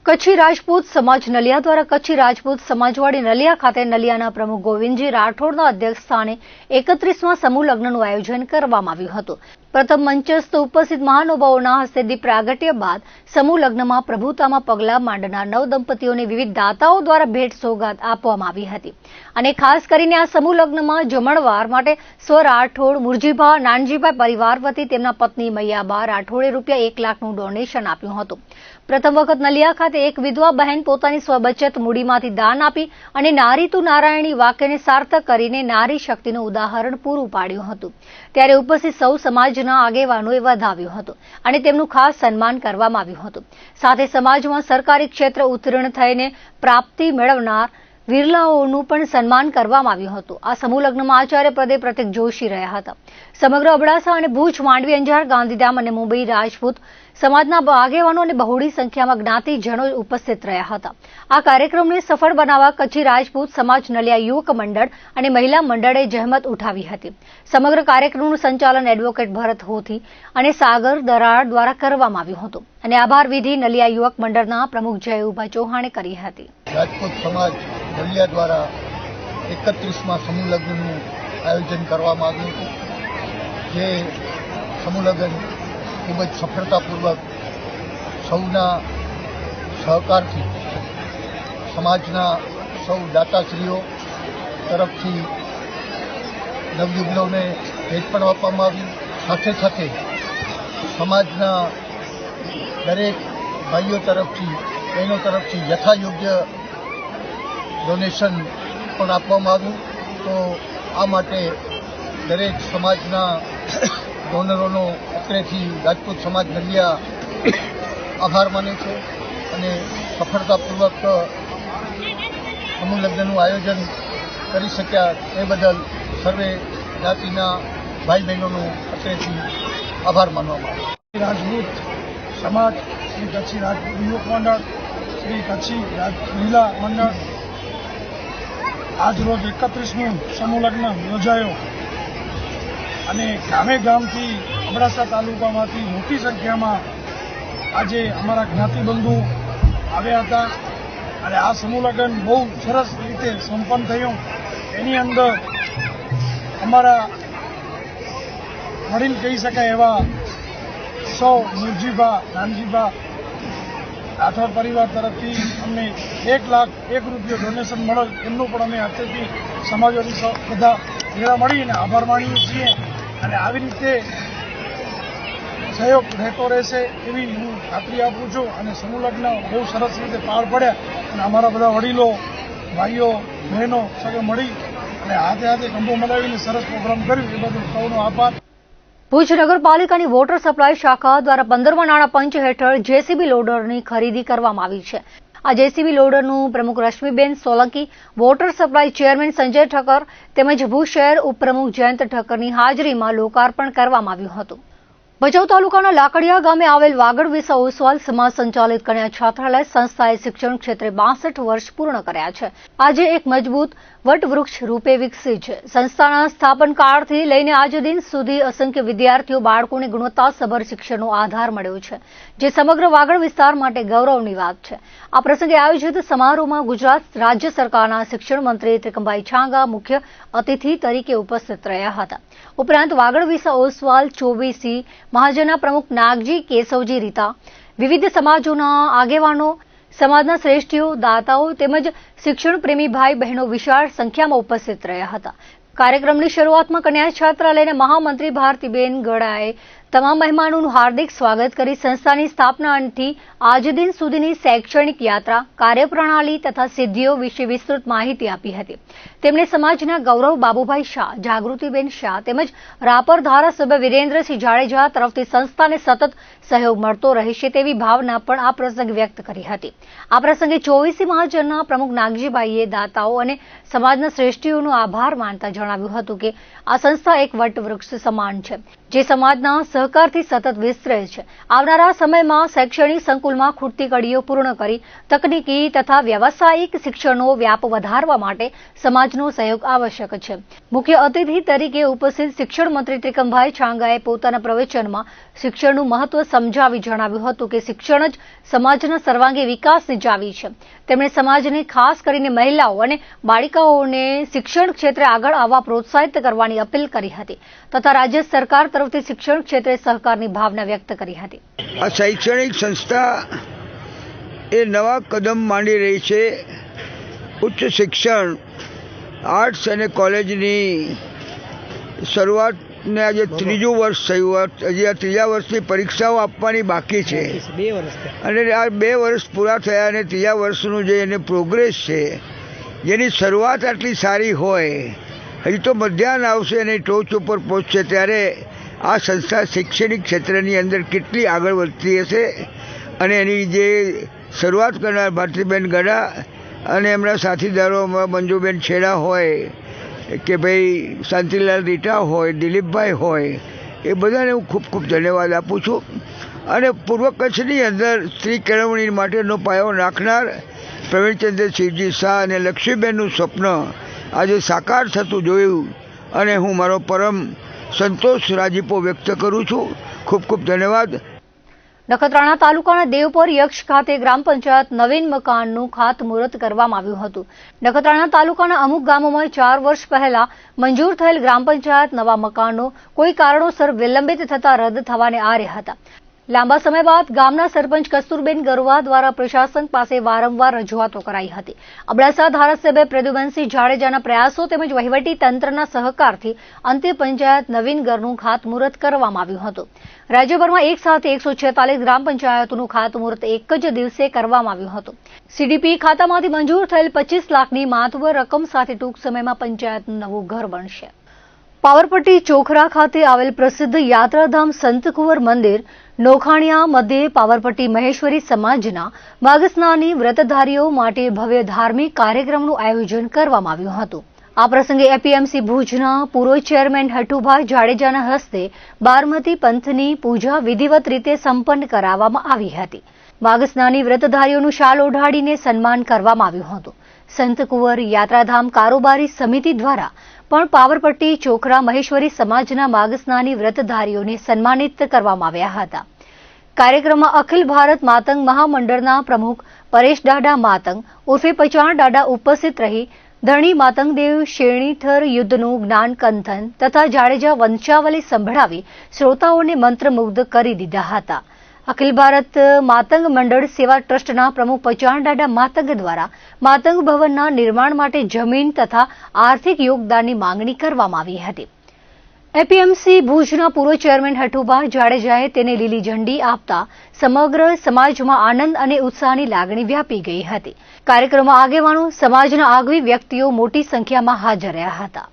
કચ્છી રાજપૂત સમાજ નલિયા દ્વારા કચ્છી રાજપૂત સમાજવાડી નલિયા ખાતે નલિયાના પ્રમુખ ગોવિંદજી રાઠોડના અધ્યક્ષસ્થાને 31મા સમૂહ લગ્નનું આયોજન કરવામાં આવ્યું હતું। પ્રથમ મંચસ્થ ઉપસ્થિત મહાનુભાવોના હસ્તે દીપ પ્રાગટ્ય બાદ સમૂહ લગ્નમાં પ્રભુતામાં પગલાં માંડનાર નવદંપતીઓને વિવિધ દાતાઓ દ્વારા ભેટ સોગાદ આપવામાં આવી હતી અને ખાસ કરીને આ સમૂહ લગ્નમાં જમણવાર માટે સ્વ રાઠોડ મુરજીભા નાનજીભાઈ પરિવાર વતી તેમના પત્ની મૈયાબા રાઠોડે ₹1 લાખનું ડોનેશન આપ્યું હતું। પ્રથમ વખત નલિયા ખાતે એક વિધવા બહેન પોતાની સ્વબચત મૂડીમાંથી દાન આપી અને નારી તું નારાયણી વાક્યને સાર્થક કરીને નારી શક્તિનું ઉદાહરણ પૂરું પાડ્યું હતું। ત્યારે ઉપસ્થિત સૌ સમાજના આગેવાનોએ વધાવ્યું હતું અને તેમનું ખાસ સન્માન કરવામાં આવ્યું હતું। સાથે સમાજમાં સરકારી ક્ષેત્ર ઉત્તીર્ણ થઈને પ્રાપ્તિ મેળવનાર વિરલાઓનું પણ સન્માન કરવામાં આવ્યું હતું। આ સમૂહ લગ્નમાં આચાર્ય પદે પ્રતિક જોશી રહ્યા હતા। સમગ્ર અબડાસા અને ભુજ, માંડવી, અંજાર, ગાંધીધામ અને મુંબઈ રાજપૂત સમાજના આગેવાનો અને બહોળી સંખ્યામાં જ્ઞાતિજનો ઉપસ્થિત રહ્યા હતા। આ કાર્યક્રમને સફળ બનાવવા કચ્છી રાજપૂત સમાજ નલિયા યુવક મંડળ અને મહિલા મંડળે જહેમત ઉઠાવી હતી। સમગ્ર કાર્યક્રમનું સંચાલન એડવોકેટ ભરત હોથી અને સાગર દરાડ દ્વારા કરવામાં આવ્યું હતું અને આભાર વિધિ નલિયા યુવક મંડળના પ્રમુખ જયુભા ચૌહાણે કરી હતી। રાજપૂત સમાજ નલિયા દ્વારા 31મા સમૂહ લગ્નનું આયોજન કરવામાં આવ્યું હતું। જે સમૂહ લગ્ન ખૂબ જ સફળતાપૂર્વક સૌના સહકારથી સમાજના સૌ દાતાશ્રીઓ તરફથી નવયુગલોને ભેટ પણ આપવામાં આવી। સાથે સાથે સમાજના દરેક ભાઈઓ તરફથી બહેનો તરફથી યથાયોગ્ય ડોનેશન પણ આપવામાં આવ્યું। તો આ માટે દરેક સમાજના ડોનરોનો અત્રેથી રાજપૂત સમાજ નલિયા આભાર માને છે અને સફળતાપૂર્વક સમૂહ લગ્નનું આયોજન કરી શક્યા એ બદલ સર્વે જ્ઞાતિના ભાઈ બહેનોનો અત્રેથી આભાર માનવામાં આવે। રાજપૂત સમાજ શ્રી કચ્છી રાજપૂત યુવક મંડળ, શ્રી કચ્છી મહિલા મંડળ આજ રોજ 31મું સમૂહ લગ્ન યોજાયો અને ગામે ગામથી અબડાસા તાલુકામાંથી મોટી સંખ્યામાં આજે અમારા જ્ઞાતિબંધુ આવ્યા હતા અને આ સમૂહ લગ્ન બહુ સરસ રીતે સંપન્ન થયું। એની અંદર અમારા વડીલ કહી શકાય એવા સૌ મુરજીભા નાનજીભા રાઠોડ પરિવાર તરફથી અમને ₹1 લાખ ડોનેશન મળેલ, એમનું પણ અમે અત્યારથી સમાજવાદી બધા ભેગા મળીને આભાર માનીએ છીએ અને આવી રીતે સહયોગ રહેતો રહેશે એવી હું ખાતરી આપું છું અને સમૂહ લગ્ન બહુ સરસ રીતે પાર પડ્યા અને અમારા બધા વડીલો, ભાઈઓ, બહેનો સગે મળી અને હાથે હાથે કંબો મલાવીને સરસ પ્રોગ્રામ કર્યું એ બદલ સૌનો આભાર। ભુજ નગરપાલિકાની વોટર સપ્લાય શાખા દ્વારા 15મા નાણાં પંચ હેઠળ જેસીબી લોડરની ખરીદી કરવામાં આવી છે। આ જેસીબી લોડરનું પ્રમુખ Rashmiben Solanki, water supply chairman Sanjay Thakkar તેમજ ભુજ શહેર ઉપપ્રમુખ જયંત ઠક્કરની હાજરીમાં લોકાર્પણ કરવામાં આવ્યું હતું। ભચાઉ તાલુકાના લાકડિયા ગામે આવેલ વાગડ વિસા ઓસવાલ સમાજ સંચાલિત કન્યા છાત્રાલય સંસ્થાએ શિક્ષણ ક્ષેત્રે 62 વર્ષ પૂર્ણ કર્યા છે। આજે એક મજબૂત વટવૃક્ષ રૂપે વિકસી છે। સંસ્થાના સ્થાપન કાળથી લઈને આજ દિન સુધી અસંખ્ય વિદ્યાર્થીઓ બાળકોને ગુણવત્તાસભર શિક્ષણનો આધાર મળ્યો છે, જે સમગ્ર વાગડ વિસ્તાર માટે ગૌરવની વાત છે। આ પ્રસંગે આયોજિત સમારોહમાં ગુજરાત રાજ્ય સરકારના શિક્ષણ મંત્રી ત્રિકમભાઈ છાંગા મુખ્ય અતિથિ તરીકે ઉપસ્થિત રહ્યા હતા। ઉપરાંત વાગડ વિસા ઓસવાલ ચોવીસી મહાજનના પ્રમુખ નાગજી કેશવજી રીતા, વિવિધ સમાજોના આગેવાનો, સમાજના શ્રેષ્ઠીઓ, દાતાઓ તેમજ શિક્ષણ પ્રેમી ભાઈ બહેનો વિશાળ સંખ્યામાં ઉપસ્થિત રહ્યા હતા। કાર્યક્રમની શરૂઆતમાં કન્યા છાત્રાલયના મહામંત્રી ભારતીબેન ગડાએ તમામ મહેમાનોનું હાર્દિક સ્વાગત કરી સંસ્થાની સ્થાપનાથી આજ દિન સુધીની શૈક્ષણિક યાત્રા, કાર્યપ્રણાલી તથા સિદ્ધિઓ વિશે વિસ્તૃત માહિતી આપી હતી। તેમણે સમાજના ગૌરવ બાબુભાઈ શાહ, જાગૃતિબેન શાહ તેમજ રાપર ધારાસભ્ય વિરેન્દ્રસિંહ જાડેજા તરફથી સંસ્થાને સતત સહયોગ મળતો રહેશે તેવી ભાવના પણ આ પ્રસંગે વ્યક્ત કરી હતી। આ પ્રસંગે ચોવીસી મહાજનના પ્રમુખ નાગજીભાઈએ દાતાઓ અને સમાજના શ્રેષ્ઠીઓનો આભાર માનતા જણાવ્યું હતું કે આ સંસ્થા એક વટવૃક્ષ સમાન છે, જે સમાજના સહકારથી સતત વિસ્તરે છે. આવનારા સમયમાં શૈક્ષણિક સંકુલમાં ખૂટતી કડીઓ પૂર્ણ કરી તકનીકી તથા વ્યાવસાયિક શિક્ષણનો વ્યાપ વધારવા માટે સમાજનો સહયોગ આવશ્યક છે. મુખ્ય અતિથિ તરીકે ઉપસ્થિત શિક્ષણ મંત્રી ત્રિકમભાઈ છાંગાએ પોતાના પ્રવચનમાં શિક્ષણનું મહત્વ સમજાવી જણાવ્યું હતું કે શિક્ષણ જ સમાજના સર્વાંગી વિકાસની ચાવી છે. તેમણે સમાજને ખાસ કરીને મહિલાઓ અને બાળિકાઓને શિક્ષણ ક્ષેત્રે આગળ આવવા પ્રોત્સાહિત કરવાની અપીલ કરી હતી તથા રાજ્ય સરકાર તરફથી શિક્ષણ ક્ષેત્રે સહકારની ભાવના વ્યક્ત કરી હતી. આ શૈક્ષણિક સંસ્થા એ નવા કદમ માંડી રહી છે. ઉચ્ચ શિક્ષણ આર્ટ્સ અને કોલેજની શરૂઆતને આજે ત્રીજું વર્ષ થયું. હજી આ ત્રીજા વર્ષની પરીક્ષાઓ આપવાની બાકી છે અને આ 2 વર્ષ પૂરા થયા અને ત્રીજા વર્ષનું જે એને પ્રોગ્રેસ છે, જેની શરૂઆત આટલી સારી હોય, હજી તો મધ્યાહન આવશે અને ટોચ ઉપર પહોંચશે ત્યારે આ સંસ્થા શૈક્ષણિક ક્ષેત્રની અંદર કેટલી આગળ વધતી હશે. અને એની જે શરૂઆત કરનાર ભારતીબેન ગડા અને એમના સાથીદારો મંજુબેન છેડા હોય કે ભાઈ શાંતિલાલ રીટા હોય, દિલીપભાઈ હોય, એ બધાને હું ખૂબ ખૂબ ધન્યવાદ આપું છું. અને પૂર્વ કચ્છની અંદર સ્ત્રી કેળવણી માટેનો પાયો નાખનાર પ્રવીણચંદ્ર શિવજી શાહ અને લક્ષ્મીબેનનું સ્વપ્ન આજે સાકાર થતું જોયું અને હું મારો પરમ સંતોષ રાજીપો વ્યક્ત કરું છું. ખૂબ ખૂબ ધન્યવાદ. નખત્રાણા તાલુકાના દેવપર યક્ષ ખાતે ગ્રામ પંચાયત નવીન મકાનનું ખાતમુહૂર્ત કરવામાં આવ્યું હતું. નખત્રાણા તાલુકાના અમુક ગામોમાં 4 વર્ષ પહેલા મંજૂર થયેલ ગ્રામ પંચાયત નવા મકાનો કોઈ કારણોસર વિલંબિત થતા રદ થવાને આરે હતા. લાંબા સમય બાદ ગામના સરપંચ કસ્તુરબેન ગરવા દ્વારા પ્રશાસન પાસે વારંવાર રજૂઆતો કરાઈ હતી. અબડાસા ધારાસભ્ય પ્રદ્યુમનસિંહ જાડેજાના પ્રયાસો તેમજ વહીવટી તંત્રના સહકારથી અંતે પંચાયત નવીન ઘરનું ખાતમુહૂર્ત કરવામાં આવ્યું હતું. રાજ્યભરમાં એક સાથે 146 ગ્રામ પંચાયતોનું ખાતમુહૂર્ત એક જ દિવસે કરવામાં આવ્યું હતું. સીડીપી ખાતામાંથી મંજૂર થયેલ 25 લાખની માતબર રકમ સાથે ટૂંક સમયમાં પંચાયતનું નવું ઘર બનશે. પાવરપટ્ટી ચોખરા ખાતે આવેલ પ્રસિદ્ધ યાત્રાધામ સંતકુંવર મંદિર નોખાણીયા મધ્યે પાવરપટ્ટી મહેશ્વરી સમાજના માઘસ્નાની વ્રતધારીઓ માટે ભવ્ય ધાર્મિક કાર્યક્રમનું આયોજન કરવામાં આવ્યું હતું. આ પ્રસંગે એપીએમસી ભુજના પૂર્વ ચેરમેન હઠુભાઈ જાડેજાના હસ્તે બારમતી પંથની પૂજા વિધિવત રીતે સંપન્ન કરાવવામાં આવી હતી. માઘસ્નાની વ્રતધારીઓનું શાલ ઓઢાડીને સન્માન કરવામાં આવ્યું હતું. સંતકુંવર યાત્રાધામ કારોબારી સમિતિ દ્વારા પણ પાવરપટ્ટી ચોખરા મહેશ્વરી સમાજના માઘસ્નાની વ્રતધારીઓને સન્માનિત કરવામાં આવ્યા હતા. કાર્યક્રમમાં અખિલ ભારત માતંગ મહામંડળના પ્રમુખ પરેશ દાડા માતંગ ઉર્ફે પચાણ દાડા ઉપસ્થિત રહી ધણી માતંગદેવ શેરણીથર યુદ્ધનું જ્ઞાન કંથન તથા જાડેજા વંશાવલી સંભળાવી શ્રોતાઓને મંત્રમુગ્ધ કરી દીધા હતા. અખિલ ભારત માતંગ મંડળ સેવા ટ્રસ્ટના પ્રમુખ પચાણ દાડા માતંગ દ્વારા માતંગ ભવનના નિર્માણ માટે જમીન તથા આર્થિક યોગદાનની માંગણી કરવામાં આવી હતી. એપીએમસી ભુજના પૂર્વ ચેરમેન હઠુભાઈ જાડેજાએ તેને લીલી ઝંડી આપતા સમગ્ર સમાજમાં આનંદ અને ઉત્સાહની લાગણી વ્યાપી ગઈ હતી. કાર્યક્રમમાં આગેવાનો સમાજના આગવી વ્યક્તિઓ મોટી સંખ્યામાં હાજર રહ્યા હતા.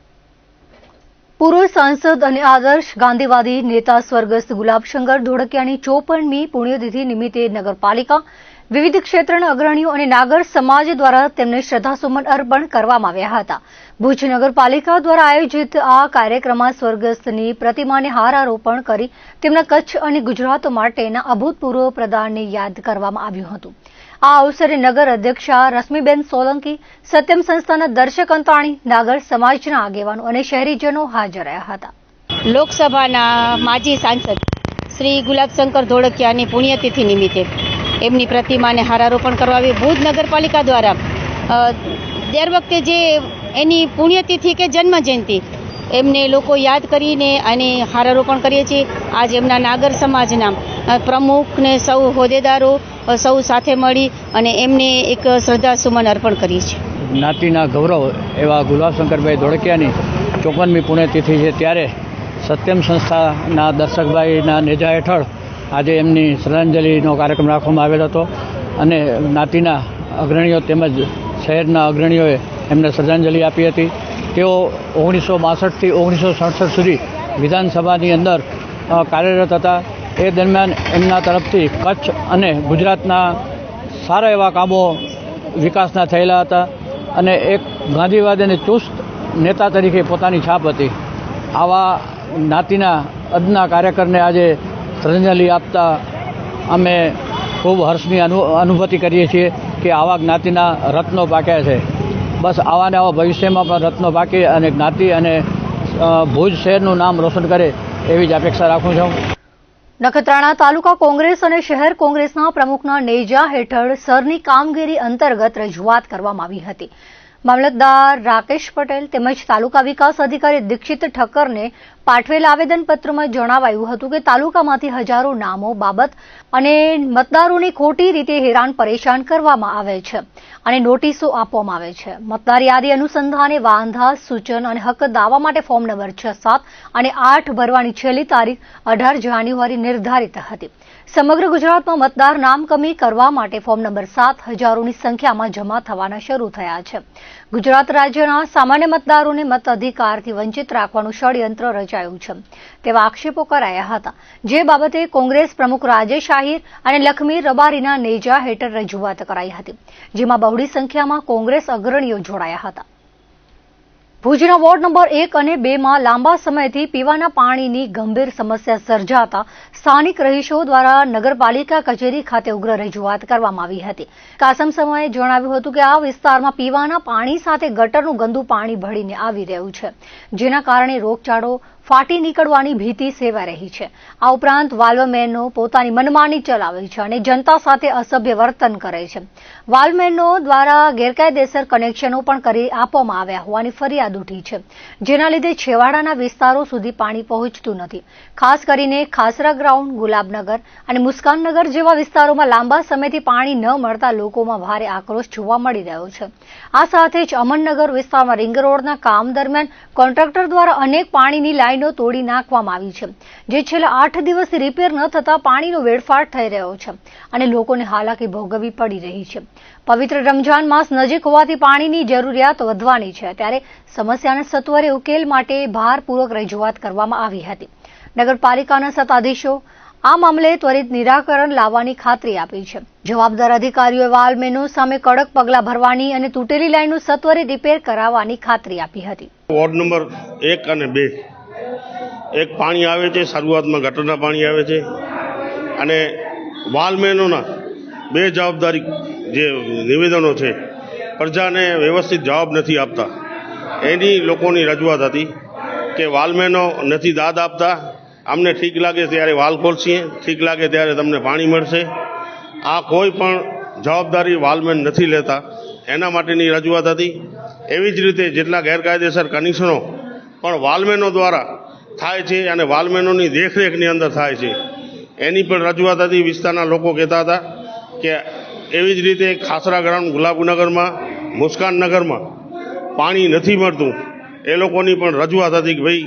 પૂર્વ સાંસદ અને આદર્શ ગાંધીવાદી નેતા સ્વર્ગસ્થ ગુલાબશંકર ધોળકિયાની 54મી પુણ્યતિથિ નિમિત્તે નગરપાલિકા, વિવિધ ક્ષેત્રના અગ્રણીઓ અને નાગર સમાજ દ્વારા તેમને શ્રદ્ધાસુમન અર્પણ કરવામાં આવ્યા હતા. ભુજ નગરપાલિકા દ્વારા આયોજિત આ કાર્યક્રમમાં સ્વર્ગસ્થની પ્રતિમાને હારારોપણ કરી તેમના કચ્છ અને ગુજરાત માટેના અભૂતપૂર્વ પ્રદાનને યાદ કરવામાં આવ્યું હતું. આ અવસરે નગર અધ્યક્ષા રશ્મિબેન સોલંકી, સત્યમ સંસ્થાના દર્શક અંતાણી, નાગર સમાજના આગેવાનો અને શહેરીજનો હાજર રહ્યા હતા. લોકસભાના માજી સાંસદ શ્રી ગુલાબશંકર ધોળકિયાની પુણ્યતિથિ નિમિત્તે એમની પ્રતિમાને હારારોપણ કરવા આવી. ભુજ નગરપાલિકા દ્વારા દર વખતે જે એની પુણ્યતિથિ કે જન્મજયંતિ એમને લોકો યાદ કરીને અને હારારોપણ કરીએ છીએ. આજ એમના નાગર સમાજના પ્રમુખને સૌ હોદ્દેદારો સૌ સાથે મળી અને એમને એક શ્રદ્ધાસુમન અર્પણ કરી છે. જ્ઞાતિના ગૌરવ એવા ગુલાબશંકરભાઈ ધોળકિયાની 54મી પુણ્યતિથિ છે ત્યારે સત્યમ સંસ્થાના દર્શકભાઈના નેજા હેઠળ આજે એમની શ્રદ્ધાંજલિનો કાર્યક્રમ રાખવામાં આવેલો હતો અને જ્ઞાતિના અગ્રણીઓ તેમજ શહેરના અગ્રણીઓએ એમને શ્રદ્ધાંજલિ આપી હતી. તેઓ 1962થી 1967 સુધી વિધાનસભાની અંદર કાર્યરત હતા. એ દરમિયાન એમના તરફથી કચ્છ અને ગુજરાતના સારા એવા કામો વિકાસના થયેલા હતા અને એક ગાંધીવાદી અને ચુસ્ત નેતા તરીકે પોતાની છાપ હતી. આવા જ્ઞાતિના અદના કાર્યકરને આજે શ્રદ્ધાંજલિ આપતા અમે ખૂબ હર્ષની અનુભૂતિ કરીએ છીએ કે આવા જ્ઞાતિના રત્નો પાક્યા છે. બસ આવા ને આવા ભવિષ્યમાં પણ રત્નો પાકે અને જ્ઞાતિ અને ભુજ શહેરનું નામ રોશન કરે એવી જ અપેક્ષા રાખું છું. નખત્રાણા તાલુકા કોંગ્રેસ અને શહેર કોંગ્રેસના પ્રમુખના નેજા હેઠળ સરની કામગીરી અંતર્ગત રજૂઆત કરવામાં આવી હતી. મામલતદાર રાકેશ પટેલ તેમજ તાલુકા વિકાસ અધિકારી દીક્ષિત ઠક્કરને પાઠવેલ આવેદનપત્રમાં જણાવાયું હતું કે તાલુકામાંથી હજારો નામો બાબત અને મતદારોને ખોટી રીતે હેરાન પરેશાન કરવામાં આવે છે અને નોટિસો આપવામાં આવે છે. મતદાર યાદી અનુસંધાને વાંધા, સૂચન અને હક દાવા માટે ફોર્મ નંબર 6, 7 અને 8 ભરવાની છેલ્લી તારીખ 18 જાન્યુઆરી નિર્ધારિત હતી. સમગ્ર ગુજરાતમાં મતદાર નામ કમી કરવા માટે ફોર્મ નંબર 7 હજારોની સંખ્યામાં જમા થવાના શરૂ થયા છે. ગુજરાત રાજ્યના સામાન્ય મતદારોને મત અધિકારથી વંચિત રાખવાનું ષડયંત્ર રચાયું છે તેવા આક્ષેપો કરાયા હતા, જે બાબતે કોંગ્રેસ પ્રમુખ રાજેશ આહિર અને લખમીર રબારીના નેજા હેઠળ રજૂઆત કરાઈ હતી, જેમાં બહોળી સંખ્યામાં કોંગ્રેસ અગ્રણીઓ જોડાયા હતા. ભુજના વોર્ડ નંબર 1 અને 2 માં લાંબા સમયથી પીવાના પાણીની ગંભીર સમસ્યા સર્જાતા સ્થાનિક રહીશો દ્વારા નગરપાલિકા કચેરી ખાતે ઉગ્ર રજૂઆત કરવામાં આવી હતી. કાસમ સમયે જણાવ્યું હતું કે આ વિસ્તારમાં પીવાના પાણી સાથે ગટરનું ગંદુ પાણી ભળીને આવી રહ્યું છે, જેના કારણે રોગચાળો ફાટી નીકળવાની ભીતિ સેવાઈ રહી છે. આ ઉપરાંત વાલ્વમેનો પોતાની મનમાની ચલાવે છે અને જનતા સાથે અસભ્ય વર્તન કરે છે. વાલ્વમેનો દ્વારા ગેરકાયદેસર કનેક્શનો પણ કરી આપવામાં આવ્યા હોવાની ફરિયાદ ઉઠી છે, જેના લીધે છેવાડાના વિસ્તારો સુધી પાણી પહોંચતું નથી. ખાસ કરીને ખાસરા ગ્રાઉન્ડ, ગુલાબનગર અને મુસ્કાનનગર જેવા વિસ્તારોમાં લાંબા સમયથી પાણી ન મળતા લોકોમાં ભારે આક્રોશ જોવા મળી રહ્યો છે. આ સાથે જ અમનનગર વિસ્તારમાં રિંગ રોડના કામ દરમિયાન કોન્ટ્રાક્ટર દ્વારા અનેક પાણીની લાઈનો તોડી નાખવામાં આવી છે, જે છેલ્લા 8 દિવસથી રિપેર ન થતા પાણીનો વેડફાટ થઈ રહ્યો છે અને લોકોને હાલાકી ભોગવવી પડી રહી છે. પવિત્ર રમજાન માસ નજીક હોવાથી પાણીની જરૂરિયાત વધવાની છે, ત્યારે સમસ્યાના સત્વરે ઉકેલ માટે ભારપૂર્વક રજૂઆત કરવામાં આવી હતી. નગરપાલિકાના સત્તાધીશો આ મામલે ત્વરિત નિરાકરણ લાવવાની ખાતરી આપી છે. જવાબદાર અધિકારીઓએ વાલ્વમેનો સામે કડક પગલાં ભરવાની અને તૂટેલી લાઈનનું સત્વરે રિપેર કરાવવાની ખાતરી આપી હતી. વોર્ડ નંબર 1 અને 2 એક પાણી આવે છે, શરૂઆતમાં ગટરના પાણી આવે છે અને વાલ્વમેનોના 2 જવાબદારી જે નિવેદનો છે પ્રજાને વ્યવસ્થિત જવાબ નથી આપતા, એની લોકોની રજૂઆત હતી કે વાલ્વમેનો નથી દાદ આપતા. અમને ઠીક લાગે ત્યારે વાલ ખોલશીએ, ઠીક લાગે ત્યારે તમને પાણી મળશે. આ કોઈ પણ જવાબદારી વાલ્વમેન નથી લેતા, એના માટેની રજૂઆત હતી. એવી જ રીતે જેટલા ગેરકાયદેસર કનેક્શનો પણ વાલ્વમેનો દ્વારા થાય છે અને વાલ્વમેનોની દેખરેખની અંદર થાય છે, એની પણ રજૂઆત હતી. વિસ્તારના લોકો કહેતા હતા કે એવી જ રીતે ખાસરા ગ્રાઉન્ડ, ગુલાબનગરમાં, મુસ્કાનનગરમાં પાણી નથી મળતું, એ લોકોની પણ રજૂઆત હતી કે ભાઈ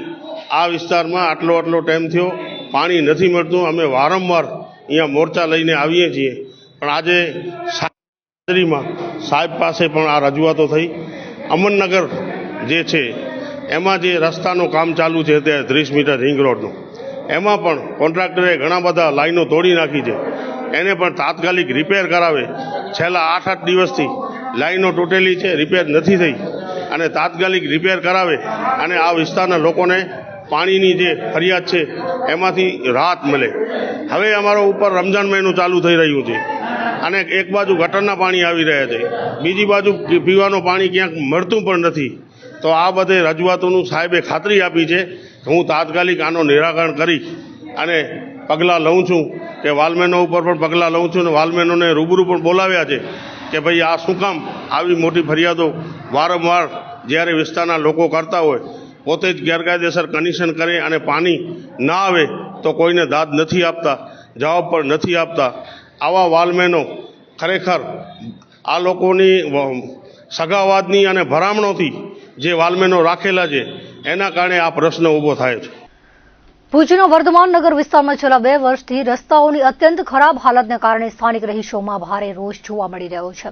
આ વિસ્તારમાં આટલો ટાઈમ થયો પાણી નથી મળતું. અમે વારંવાર અહીંયા મોરચા લઈને આવીએ છીએ, પણ આજે હાજરીમાં સાહેબ પાસે પણ આ રજૂઆતો થઈ. અમનનગર જે છે એમાં જે રસ્તાનું કામ ચાલુ છે અત્યારે 30 મીટર રિંગ રોડનું, એમાં પણ કોન્ટ્રાક્ટરે ઘણા બધા લાઈનો તોડી નાખી છે, એને પણ તાત્કાલિક રિપેર કરાવે. છેલ્લા 8 દિવસથી લાઈનો તૂટેલી છે, રિપેર નથી થઈ અને તાત્કાલિક રિપેર કરાવે અને આ વિસ્તારના લોકોને પાણીની જે ફરિયાદ છે એમાંથી રાહત મળે. હવે અમારો ઉપર રમજાન મહિનો ચાલુ થઈ રહ્યું છે અને એક બાજુ ગટરના પાણી આવી રહ્યા છે, બીજી બાજુ પીવાનું પાણી ક્યાંક મળતું પણ નથી. તો આ બધે રજૂઆતોનું સાહેબે ખાતરી આપી છે કે હું તાત્કાલિક આનો નિરાકરણ કરી અને પગલાં લઉં છું, કે વાલ્વમેનો ઉપર પણ પગલાં લઉં છું અને વાલ્વમેનોને રૂબરૂ પણ બોલાવ્યા છે કે ભાઈ આ શું કામ આવી મોટી ફરિયાદો વારંવાર જ્યારે વિસ્તારના લોકો કરતા હોય, પોતે જ ગેરકાયદેસર કનેક્શન કરે અને પાણી ના આવે તો કોઈને દાદ નથી આપતા, જવાબ પણ નથી આપતા. આવા વાલ્વમેનો ખરેખર આ લોકોની સગાવાદની અને ભરામણોથી જે વાલ્વમેનો રાખેલા છે એના કારણે આ પ્રશ્ન ઊભો થાય છે. ભુજના વર્ધમાન નગર વિસ્તારમાં છેલ્લા 2 વર્ષથી રસ્તાઓની અત્યંત ખરાબ હાલતને કારણે સ્થાનિક રહીશોમાં ભારે રોષ જોવા મળી રહ્યો છે.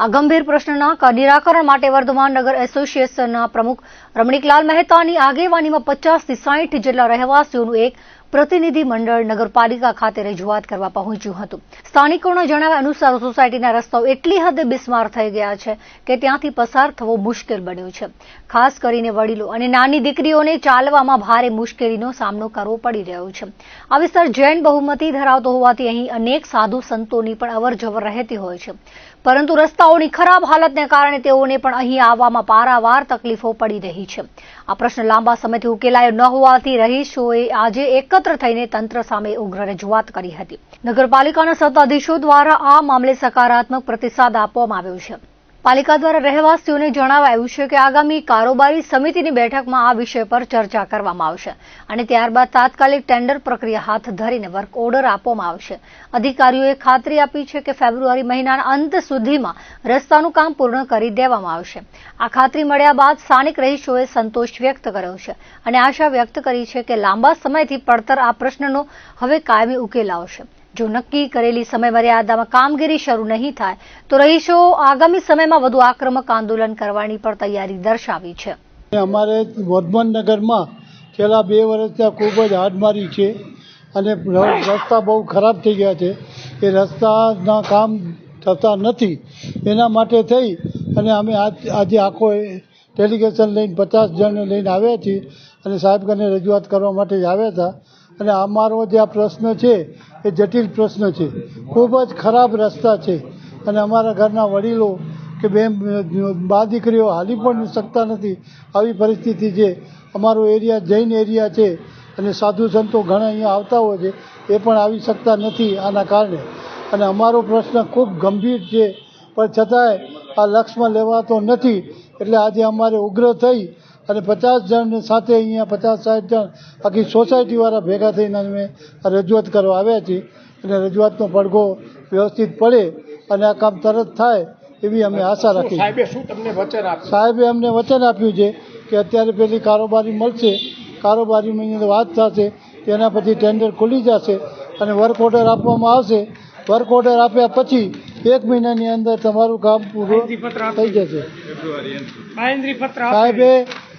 આ ગંભીર પ્રશ્નના નિરાકરણ માટે વર્ધમાન નગર એસોસિએશનના પ્રમુખ રમણીકલાલ મહેતાની આગેવાનીમાં 50 થી 60 જેટલા રહેવાસીઓનું એક પ્રતિનિધિ મંડળ નગરપાલિકા ખાતે રજૂઆત કરવા પહોંચ્યું હતું. સ્થાનિકોના જણાવ્યા અનુસાર સોસાયટીના રસ્તાઓ એટલી હદે બિસ્માર થઈ ગયા છે કે ત્યાંથી પસાર થવો મુશ્કેલ બન્યું છે. ખાસ કરીને વડીલો અને નાની દીકરીઓને ચાલવામાં ભારે મુશ્કેલીનો સામનો કરવો પડી રહ્યો છે. આ વિસ્તાર જૈન બહુમતી ધરાવતો હોવાથી અહીં અનેક સાધુ સંતોની પણ અવરજવર રહેતી હોય છે, પરંતુ રસ્તાઓની ખરાબ હાલતને કારણે તેઓને પણ અહીં આવવામાં પારાવાર તકલીફો પડી રહી છે. આ પ્રશ્ન લાંબા સમયથી ઉકેલાયો ન હોવાથી રહીશોએ આજે એકત્ર થઈને તંત્ર સામે ઉગ્ર રજૂઆત કરી હતી. નગરપાલિકાના સત્તાધીશો દ્વારા આ મામલે સકારાત્મક પ્રતિસાદ આપવામાં આવ્યો છે. પાલિકા દ્વારા રહેવાસીઓને જણાવાયું છે કે આગામી કારોબારી સમિતિની બેઠકમાં આ વિષય પર ચર્ચા કરવામાં આવશે અને ત્યારબાદ તાત્કાલિક ટેન્ડર પ્રક્રિયા હાથ ધરીને વર્ક ઓર્ડર આપવામાં આવશે. અધિકારીઓએ ખાતરી આપી છે કે ફેબ્રુઆરી મહિનાના અંત સુધીમાં રસ્તાનું કામ પૂર્ણ કરી દેવામાં આવશે. આ ખાતરી મળ્યા બાદ સ્થાનિક રહીશોએ સંતોષ વ્યક્ત કર્યો છે અને આશા વ્યક્ત કરી છે કે લાંબા સમયથી પડતર આ પ્રશ્નનો હવે કાયમી ઉકેલ આવશે. જો નક્કી કરેલી સમયમર્યાદામાં કામગીરી શરૂ નહીં થાય તો રહીશો આગામી સમયમાં વધુ આક્રમક આંદોલન કરવાની પણ તૈયારી દર્શાવી છે. અમારે વર્ધમાન નગરમાં છેલ્લા 2 વર્ષથી ખૂબ જ હાડમારી છે અને રસ્તા બહુ ખરાબ થઈ ગયા છે. એ રસ્તાના કામ થતા નથી. એના માટે થઈ અને અમે આજે આખો ડેલિગેશન લઈને 50 જણને લઈને આવ્યા છીએ અને સાહેબને રજૂઆત કરવા માટે જ આવ્યા હતા. અને અમારો જે આ પ્રશ્ન છે એ જટિલ પ્રશ્ન છે. ખૂબ જ ખરાબ રસ્તા છે અને અમારા ઘરના વડીલો કે બા દીકરીઓ હાલી પણ શકતા નથી. આવી પરિસ્થિતિ છે. અમારો એરિયા જૈન એરિયા છે અને સાધુ સંતો ઘણા અહીંયા આવતા હોય છે, એ પણ આવી શકતા નથી આના કારણે. અને અમારો પ્રશ્ન ખૂબ ગંભીર છે પણ છતાંય આ લક્ષમાં લેવાતો નથી. એટલે આજે અમારે ઉગ્ર થઈ અને 50 જણ સાથે અહીંયા 50-60 જણ આખી સોસાયટીવાળા ભેગા થઈને અમે રજૂઆત કરવા આવ્યા છીએ અને રજૂઆતનો પડઘો વ્યવસ્થિત પડે અને આ કામ તરત થાય એવી અમે આશા રાખી. સાહેબે અમને વચન આપ્યું છે કે અત્યારે પેલી કારોબારી મળશે, કારોબારીમાં વાત થશે, તેના પછી ટેન્ડર ખુલી જશે અને વર્ક ઓર્ડર આપવામાં આવશે. વર્ક ઓર્ડર આપ્યા પછી 1 મહિનાની અંદર તમારું કામ પૂરું થઈ જશે. સાહેબે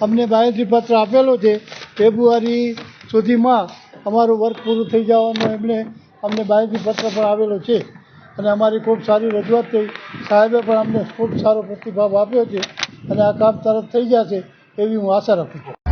અમને બાંહેધરી પત્ર આપેલો છે. ફેબ્રુઆરી સુધીમાં અમારું વર્ક પૂરું થઈ જવાનું એમણે અમને બાંહેધરી પત્ર પણ આવેલો છે અને અમારી ખૂબ સારી રજૂઆત થઈ. સાહેબે પણ અમને ખૂબ સારો પ્રતિભાવ આપ્યો છે અને આ કામ તરત થઈ જશે એવી હું આશા રાખું છું.